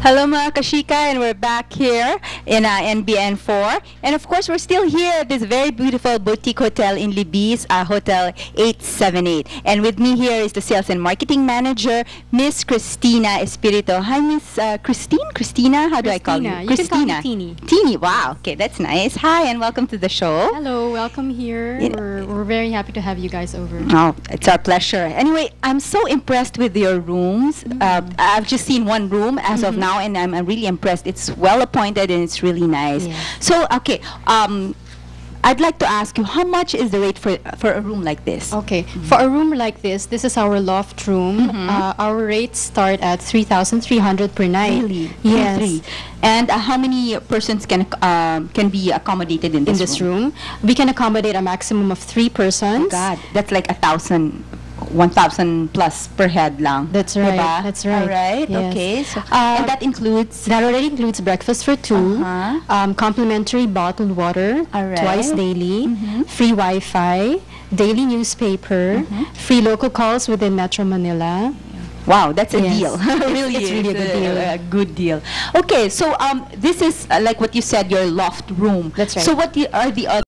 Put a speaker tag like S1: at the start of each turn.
S1: Hello mga kashika, and we're back here in NBN4. And of course, we're still here at this very beautiful boutique hotel in Libis, Hotel 878. And with me here is the Sales and Marketing Manager, Miss Christina Espirito. Hi, Miss Christina? How do I call you?
S2: You can call me Teeny.
S1: Teeny, wow. Okay, that's nice. Hi, and welcome to the show.
S2: Hello, welcome here. We're very happy to have you guys over.
S1: Oh, it's our pleasure. Anyway, I'm so impressed with your rooms. I've just seen one room as of now, and I'm really impressed. It's well appointed and it's really nice.
S2: Yeah.
S1: So, okay, I'd like to ask you, how much is the rate for a room like this?
S2: Okay, for a room like this is our loft room. Our rates start at 3,300 per night.
S1: Really?
S2: Yes.
S1: Three. And how many persons can be accommodated in this
S2: room, we can accommodate a maximum of 3 persons.
S1: God, that's like 1,000 plus per head lang.
S2: That's right.
S1: Diba?
S2: That's right.
S1: All right.
S2: Yes.
S1: Okay. So, and that includes.
S2: That already includes breakfast for 2, complimentary bottled water twice daily, free Wi-Fi, daily newspaper, free local calls within Metro Manila.
S1: Wow, that's a
S2: Yes.
S1: deal. Really,
S2: It's really a good deal.
S1: A good deal. Okay, so this is like what you said, your loft room.
S2: That's right.
S1: So what are the other